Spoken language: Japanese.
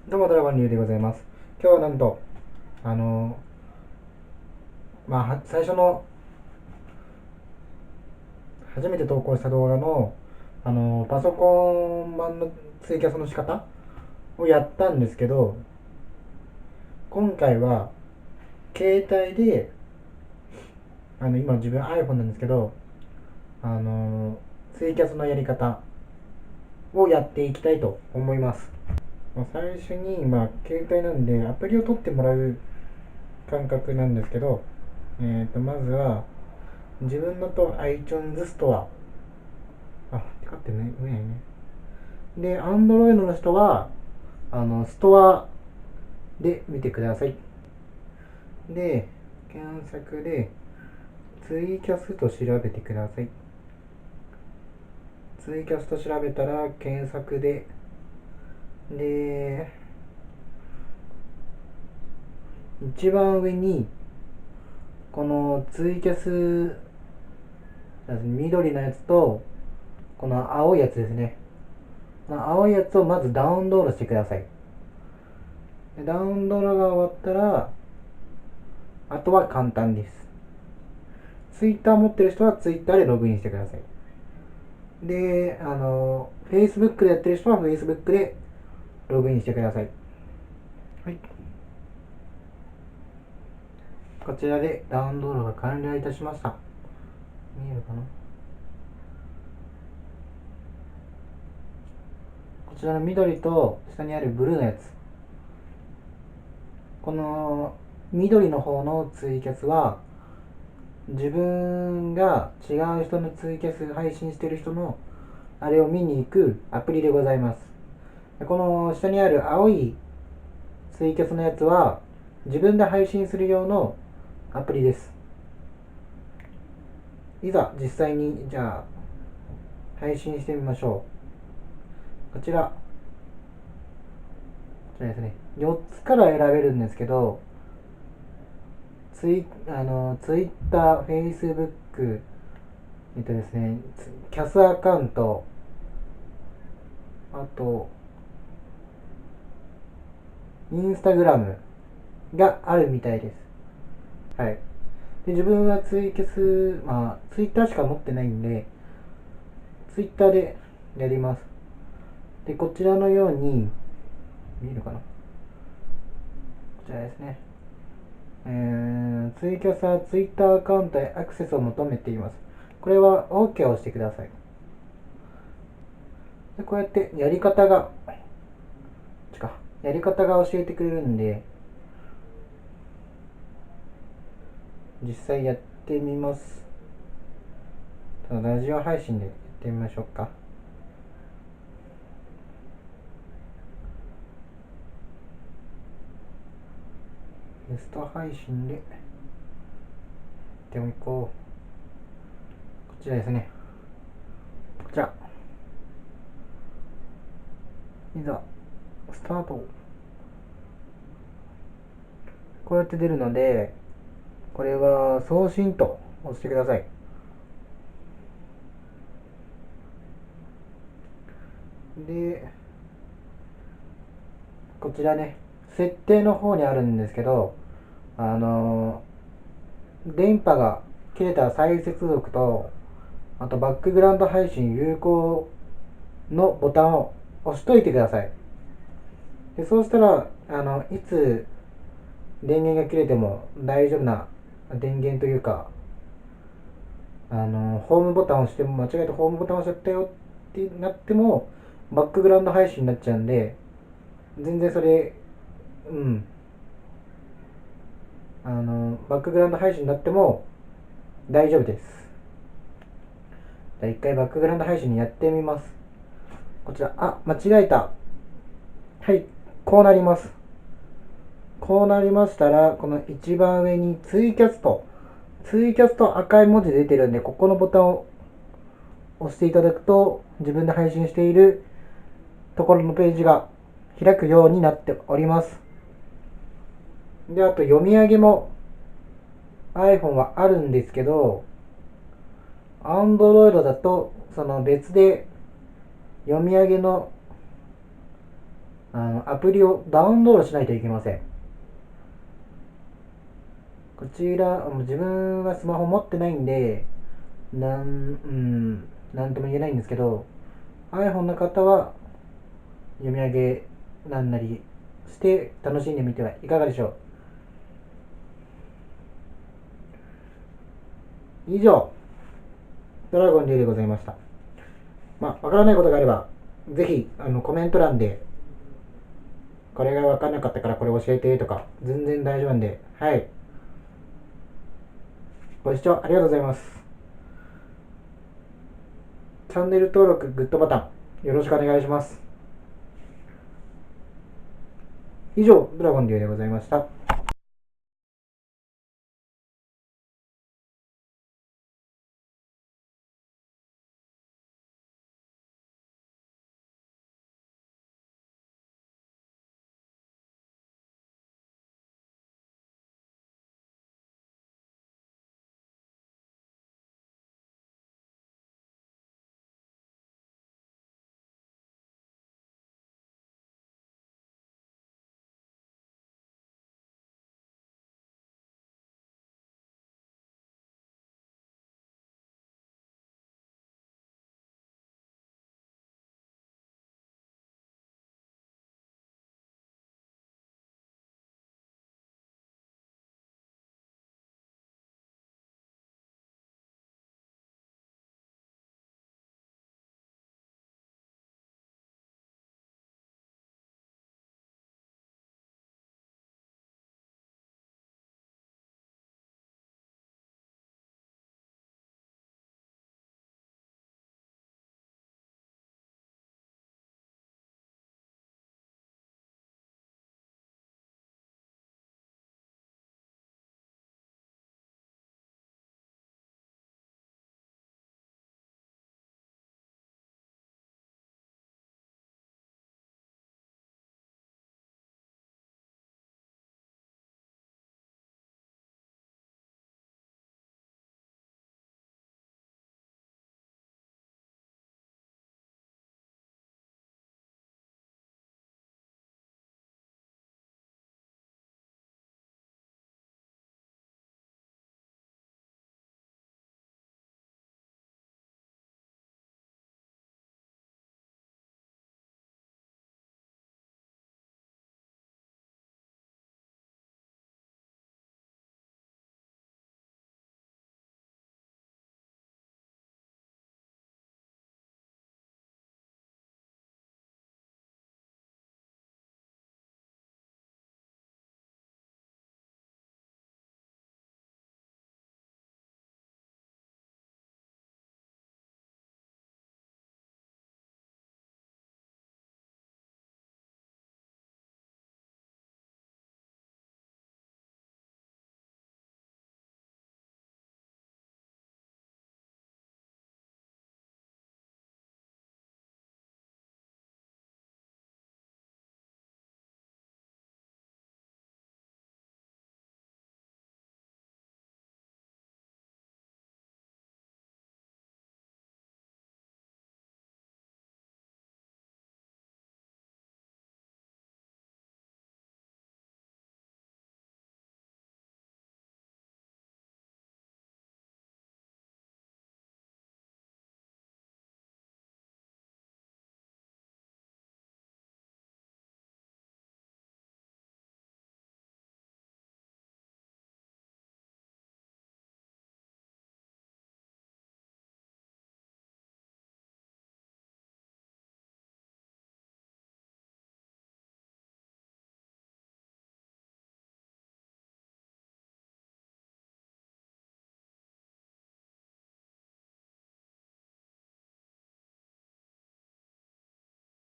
どうもドラゴンリュウでございます。今日はなんと、あの最初の、初めて投稿した動画の、パソコン版のツイキャスの仕方をやったんですけど、今回は、携帯で、今自分 iPhone なんですけど、ツイキャスのやり方をやっていきたいと思います。最初に、携帯なんで、アプリを取ってもらう感覚なんですけど、まずは、自分のと iTunes ストア、テカってね、上やね。で、Android の人は、ストアで見てください。で、検索で、ツイキャスと調べてください。ツイキャスと調べたら、検索で、で、一番上に、このツイキャス、緑のやつと、この青いやつですね。この青いやつをまずダウンロードしてください。でダウンロードが終わったら、あとは簡単です。ツイッター持ってる人はツイッターでログインしてください。で、Facebook でやってる人は Facebook でログインしてください。はい。こちらでダウンロードが完了いたしました。見えるかな。こちらの緑と下にあるブルーのやつ。この緑の方のツイキャスは、自分が違う人のツイキャス配信してる人のあれを見に行くアプリでございます。この下にある青いツイキャスのやつは自分で配信する用のアプリです。いざ実際にじゃあ配信してみましょう。こちらですね、4つから選べるんですけど、ツイッター、フェイスブック、ですね、キャスアカウント、あとインスタグラムがあるみたいです。はい。で、自分はツイキャス、ツイッターしか持ってないんで、ツイッターでやります。で、こちらのように、見えるかな、こちらですね。ツイキャスはツイッターアカウントへアクセスを求めています。これは OK を押してください。で、こうやってやり方が教えてくれるんで、実際やってみます。ラジオ配信でやってみましょうか。テスト配信でやってみこう。こちらですね。こちら。いざ、スタート。こうやって出るので、これは送信と押してください。で、こちらね、設定の方にあるんですけど、あの電波が切れた再接続と、あとバックグラウンド配信有効のボタンを押しといてください。でそうしたら、いつ電源が切れても大丈夫な電源というか、ホームボタンを押しても、間違えてホームボタンを押しちゃったよってなっても、バックグラウンド配信になっちゃうんで、全然それ、うん、バックグラウンド配信になっても大丈夫です。じゃあ一回バックグラウンド配信にやってみます。こちら、間違えた。はい、こうなります。こうなりましたら、この一番上にツイキャスト赤い文字出てるんで、ここのボタンを押していただくと、自分で配信しているところのページが開くようになっております。で、あと読み上げも iPhone はあるんですけど、Android だとその別で読み上げのアプリをダウンロードしないといけません。こちら、自分はスマホ持ってないんで、なんとも言えないんですけど、iPhone の方は読み上げなんなりして楽しんでみてはいかがでしょう。以上、ドラゴン D でございました。わからないことがあれば、ぜひコメント欄で、これが分からなかったからこれ教えてとか、全然大丈夫なんで、はい。ご視聴ありがとうございます。チャンネル登録、グッドボタン、よろしくお願いします。以上、ドラゴン D でございました。